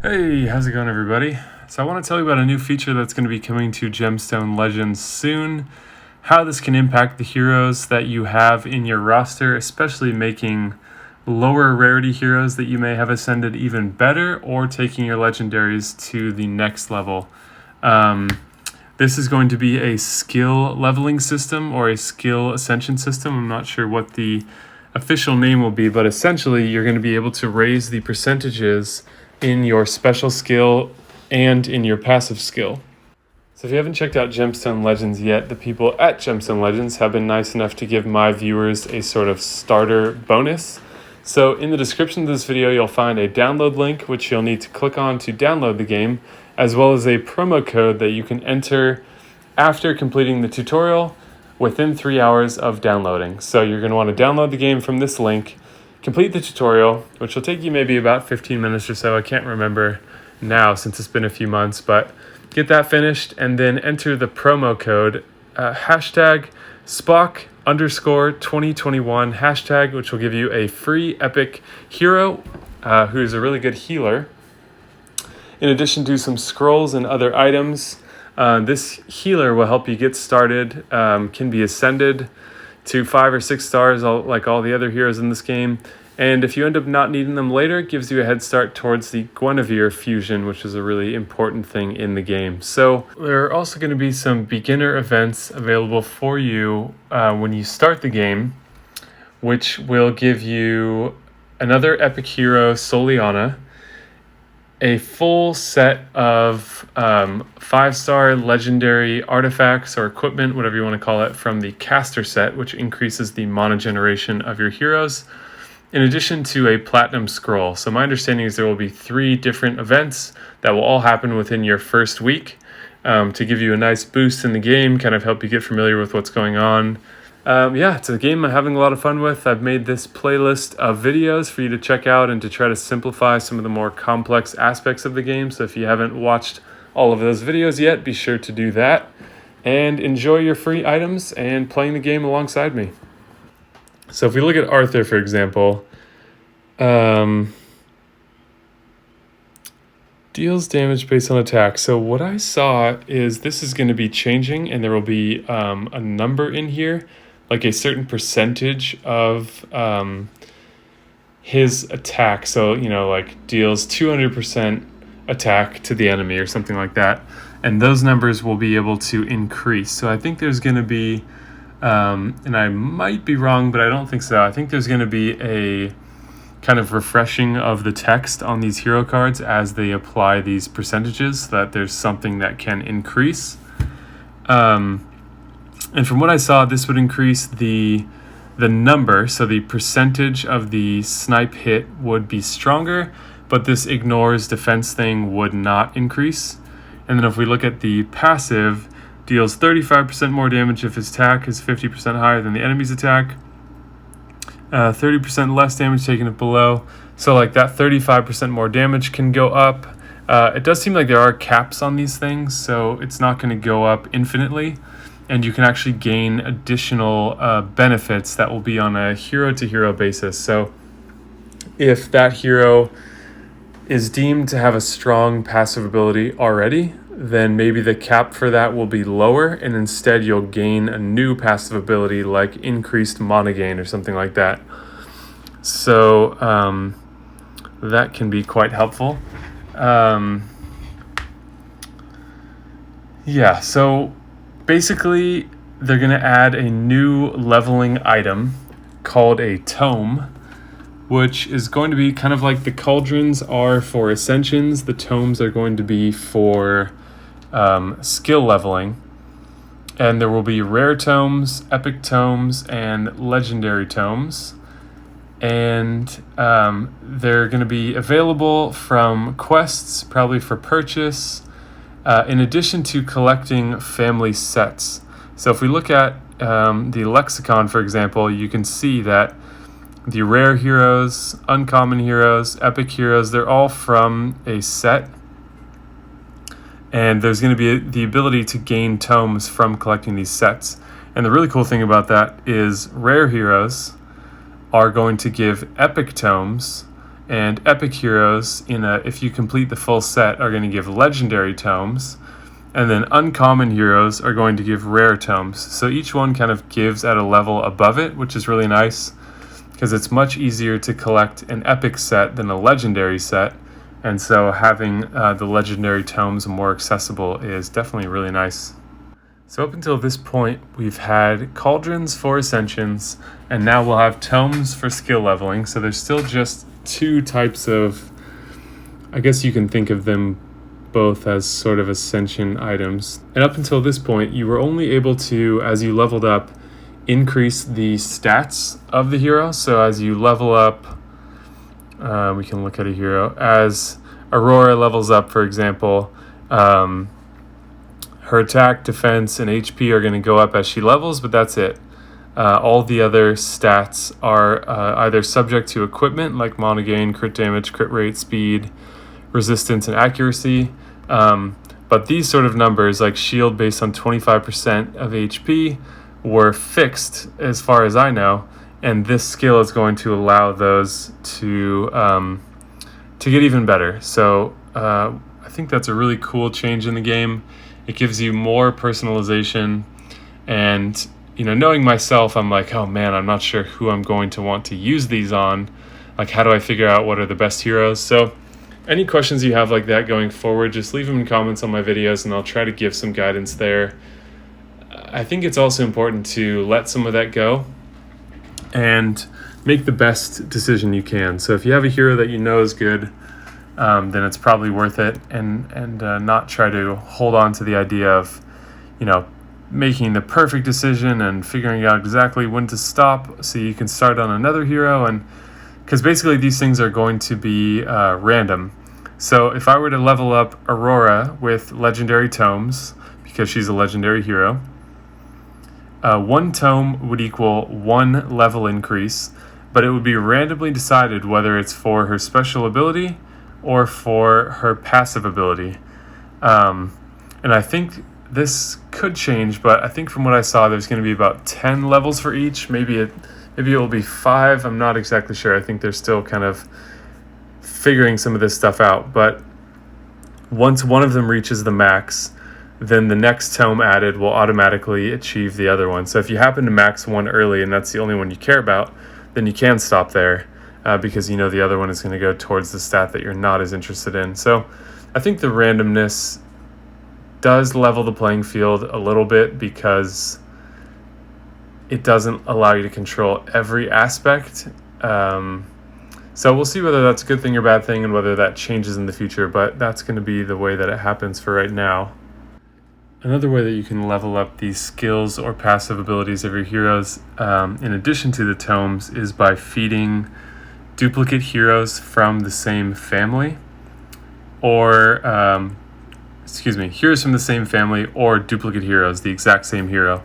Hey, how's it going, everybody? So I want to tell you about a new feature that's going to be coming to Gemstone Legends soon, how this can impact the heroes that you have in your roster, especially making lower rarity heroes that you may have ascended even better, or taking your legendaries to the next level. This is going to be a skill leveling system or a skill ascension system. I'm not sure what the official name will be, but essentially you're going to be able to raise the percentages in your special skill and in your passive skill. So if you haven't checked out Gemstone Legends yet, the people at Gemstone Legends have been nice enough to give my viewers a sort of starter bonus. So in the description of this video, you'll find a download link, which you'll need to click on to download the game, as well as a promo code that you can enter after completing the tutorial within 3 hours of downloading. So you're going to want to download the game from this link, complete the tutorial, which will take you maybe about 15 minutes or so. I can't remember now since it's been a few months, but get that finished and then enter the promo code hashtag Spock_2021 hashtag, which will give you a free epic hero who's a really good healer. In addition to some scrolls and other items, this healer will help you get started, can be ascended to 5 or 6 stars like all the other heroes in this game. And if you end up not needing them later, it gives you a head start towards the Guinevere fusion, which is a really important thing in the game. So there are also going to be some beginner events available for you when you start the game, which will give you another epic hero, Soliana, a full set of 5-star legendary artifacts or equipment, whatever you want to call it, from the caster set, which increases the mana generation of your heroes, in addition to a platinum scroll. So my understanding is there will be 3 different events that will all happen within your first week to give you a nice boost in the game, kind of help you get familiar with what's going on. It's a game I'm having a lot of fun with. I've made this playlist of videos for you to check out and to try to simplify some of the more complex aspects of the game. So if you haven't watched all of those videos yet, be sure to do that and enjoy your free items and playing the game alongside me. So if we look at Arthur, for example, deals damage based on attack. So what I saw is this is going to be changing, and there will be a number in here, like a certain percentage of his attack. So, like deals 200% attack to the enemy or something like that. And those numbers will be able to increase. So I think there's going to be, and I might be wrong, but I don't think so. I think there's going to be a kind of refreshing of the text on these hero cards as they apply these percentages, so that there's something that can increase. And from what I saw, this would increase the number, so the percentage of the snipe hit would be stronger, but this ignores defense thing would not increase. And then if we look at the passive, deals 35% more damage if his attack is 50% higher than the enemy's attack, 30% less damage taken if below. So like that 35% more damage can go up. It does seem like there are caps on these things, so it's not going to go up infinitely. And you can actually gain additional benefits that will be on a hero-to-hero basis. So if that hero is deemed to have a strong passive ability already, then maybe the cap for that will be lower, and instead you'll gain a new passive ability like increased mana gain or something like that. So that can be quite helpful. So basically, they're going to add a new leveling item called a tome, which is going to be kind of like the cauldrons are for ascensions. The tomes are going to be for skill leveling. And there will be rare tomes, epic tomes, and legendary tomes. And they're going to be available from quests, probably for purchase, in addition to collecting family sets. So if we look at the lexicon, for example, you can see that the rare heroes, uncommon heroes, epic heroes, they're all from a set. And there's going to be the ability to gain tomes from collecting these sets. And the really cool thing about that is rare heroes are going to give epic tomes, And epic heroes, if you complete the full set, are going to give legendary tomes. And then uncommon heroes are going to give rare tomes. So each one kind of gives at a level above it, which is really nice because it's much easier to collect an epic set than a legendary set. And so having the legendary tomes more accessible is definitely really nice. So up until this point, we've had cauldrons for ascensions, and now we'll have tomes for skill leveling. So there's still just two types of, I guess you can think of them both as sort of ascension items. And up until this point, you were only able to, as you leveled up, increase the stats of the hero. So as you level up, we can look at a hero. As Aurora levels up, for example, her attack, defense, and HP are going to go up as she levels, but that's it. All the other stats are either subject to equipment, like mana gain, crit damage, crit rate, speed, resistance, and accuracy. But these sort of numbers, like shield based on 25% of HP, were fixed as far as I know, and this skill is going to allow those to get even better. So I think that's a really cool change in the game. It gives you more personalization, and knowing myself, I'm like, oh man, I'm not sure who I'm going to want to use these on. Like, how do I figure out what are the best heroes? So any questions you have like that going forward, just leave them in comments on my videos and I'll try to give some guidance there. I think it's also important to let some of that go and make the best decision you can. So if you have a hero that you know is good, then it's probably worth it, and not try to hold on to the idea of, making the perfect decision and figuring out exactly when to stop so you can start on another hero. And because basically these things are going to be random. So if I were to level up Aurora with legendary tomes, because she's a legendary hero, one tome would equal 1 level increase, but it would be randomly decided whether it's for her special ability or for her passive ability. And I think this could change, but I think from what I saw, there's going to be about 10 levels for each. Maybe it will be 5. I'm not exactly sure. I think they're still kind of figuring some of this stuff out. But once one of them reaches the max, then the next tome added will automatically achieve the other one. So if you happen to max one early and that's the only one you care about, then you can stop there. Because the other one is going to go towards the stat that you're not as interested in. So I think the randomness does level the playing field a little bit, because it doesn't allow you to control every aspect. So we'll see whether that's a good thing or bad thing and whether that changes in the future, but that's going to be the way that it happens for right now. Another way that you can level up the skills or passive abilities of your heroes, in addition to the tomes, is by feeding duplicate heroes from the same family, or heroes from the same family or duplicate heroes, the exact same hero.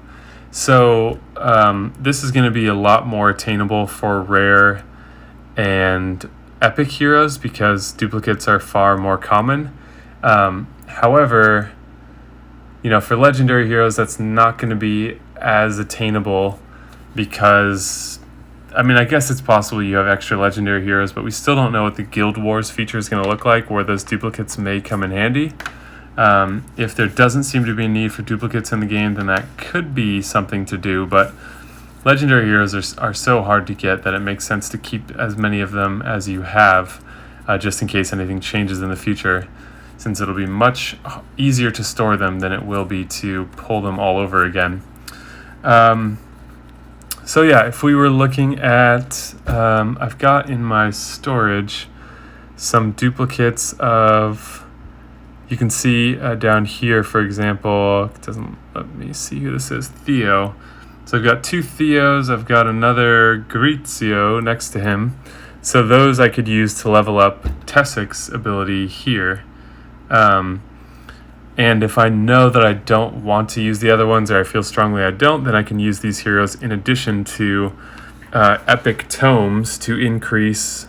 So this is going to be a lot more attainable for rare and epic heroes because duplicates are far more common. However, for legendary heroes, that's not going to be as attainable because, I guess it's possible you have extra legendary heroes, but we still don't know what the Guild Wars feature is going to look like, where those duplicates may come in handy. If there doesn't seem to be a need for duplicates in the game, then that could be something to do, but legendary heroes are so hard to get that it makes sense to keep as many of them as you have, just in case anything changes in the future, since it'll be much easier to store them than it will be to pull them all over again. So yeah, if we were looking at, I've got in my storage some duplicates of, you can see down here, for example, it doesn't let me see who this is, Theo. So I've got 2 Theos, I've got another Grizio next to him. So those I could use to level up Tessik's ability here. And if I know that I don't want to use the other ones, or I feel strongly I don't, then I can use these heroes in addition to epic tomes to increase,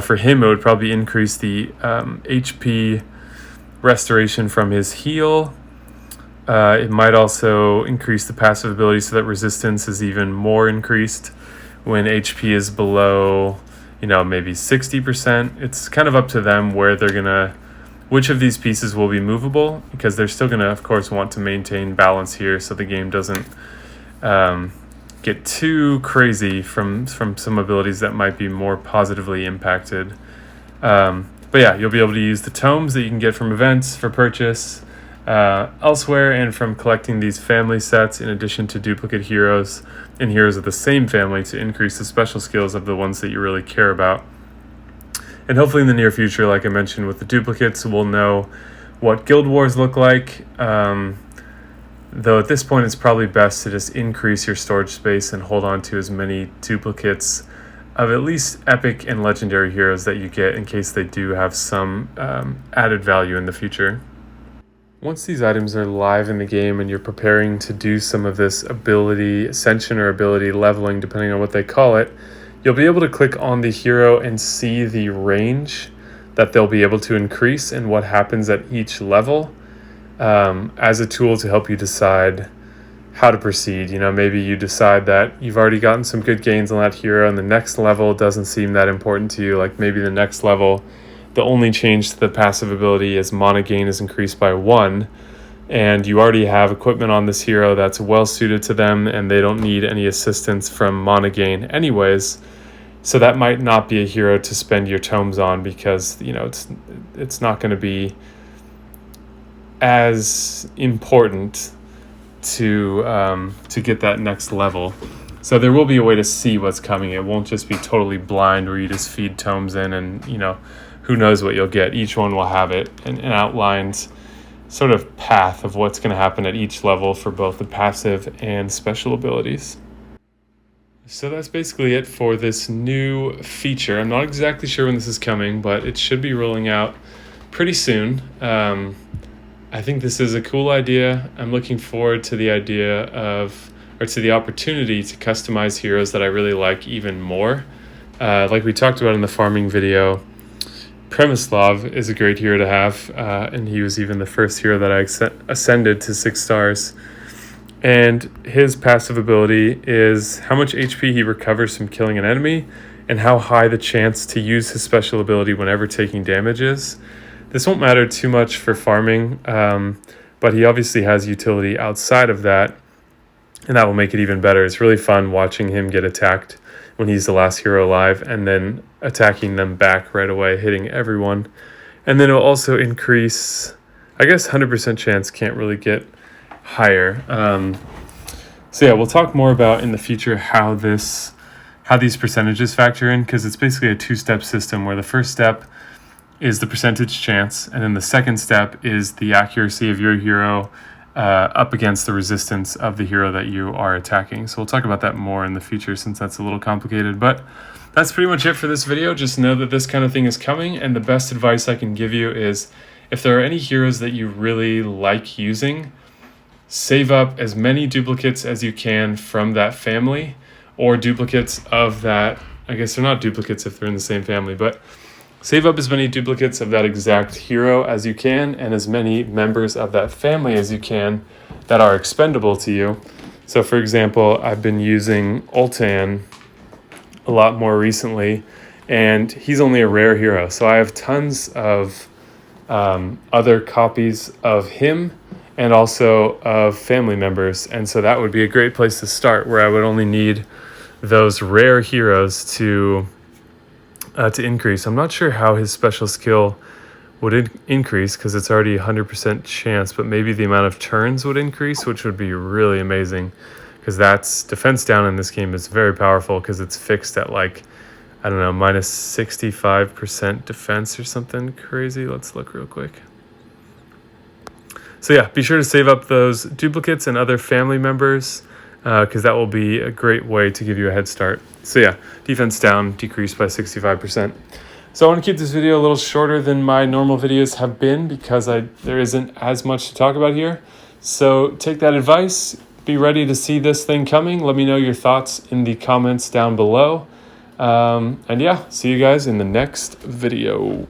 for him it would probably increase the HP restoration from his heal. It might also increase the passive ability so that resistance is even more increased when HP is below maybe 60%. It's kind of up to them where they're gonna, which of these pieces will be movable, because they're still gonna, of course, want to maintain balance here so the game doesn't get too crazy from some abilities that might be more positively impacted. But yeah, you'll be able to use the tomes that you can get from events for purchase elsewhere, and from collecting these family sets in addition to duplicate heroes and heroes of the same family to increase the special skills of the ones that you really care about. And hopefully in the near future, like I mentioned with the duplicates, we'll know what guild wars look like. Though at this point it's probably best to just increase your storage space and hold on to as many duplicates of at least epic and legendary heroes that you get, in case they do have some added value in the future. Once these items are live in the game and you're preparing to do some of this ability ascension or ability leveling, depending on what they call it, you'll be able to click on the hero and see the range that they'll be able to increase and what happens at each level, as a tool to help you decide how to proceed. Maybe you decide that you've already gotten some good gains on that hero and the next level doesn't seem that important to you. Like maybe the next level, the only change to the passive ability is mana gain is increased by 1, and you already have equipment on this hero that's well suited to them and they don't need any assistance from mana gain anyways. So that might not be a hero to spend your tomes on, because it's not going to be as important to get that next level. So there will be a way to see what's coming. It won't just be totally blind where you just feed tomes in and who knows what you'll get. Each one will have an outlined sort of path of what's going to happen at each level for both the passive and special abilities. So that's basically it for this new feature. I'm not exactly sure when this is coming, but it should be rolling out pretty soon. I think this is a cool idea. I'm looking forward to the to the opportunity to customize heroes that I really like even more. Like we talked about in the farming video, Premislav is a great hero to have, and he was even the first hero that I ascended to 6 stars. And his passive ability is how much HP he recovers from killing an enemy, and how high the chance to use his special ability whenever taking damage is. This won't matter too much for farming, but he obviously has utility outside of that, and that will make it even better. It's really fun watching him get attacked when he's the last hero alive, and then attacking them back right away, hitting everyone. And then it'll also increase, I guess 100% chance can't really get higher. So yeah, we'll talk more about in the future how these percentages factor in, because it's basically a 2-step system where the first step is the percentage chance, and then the second step is the accuracy of your hero up against the resistance of the hero that you are attacking. So we'll talk about that more in the future, since that's a little complicated. But that's pretty much it for this video. Just know that this kind of thing is coming, and the best advice I can give you is, if there are any heroes that you really like using, save up as many duplicates as you can from that family, or duplicates of that. I guess they're not duplicates if they're in the same family, but save up as many duplicates of that exact hero as you can, and as many members of that family as you can that are expendable to you. So for example, I've been using Ultan a lot more recently, and he's only a rare hero. So I have tons of other copies of him and also of family members. And so that would be a great place to start, where I would only need those rare heroes to increase. I'm not sure how his special skill would increase, because it's already 100% chance, but maybe the amount of turns would increase, which would be really amazing, because that's defense down in this game is very powerful, because it's fixed at like, I don't know, minus 65% defense or something crazy. Let's look real quick. So yeah, be sure to save up those duplicates and other family members, because that will be a great way to give you a head start. So yeah, defense down, decreased by 65%. So I want to keep this video a little shorter than my normal videos have been, because there isn't as much to talk about here. So take that advice, be ready to see this thing coming. Let me know your thoughts in the comments down below. And yeah, see you guys in the next video.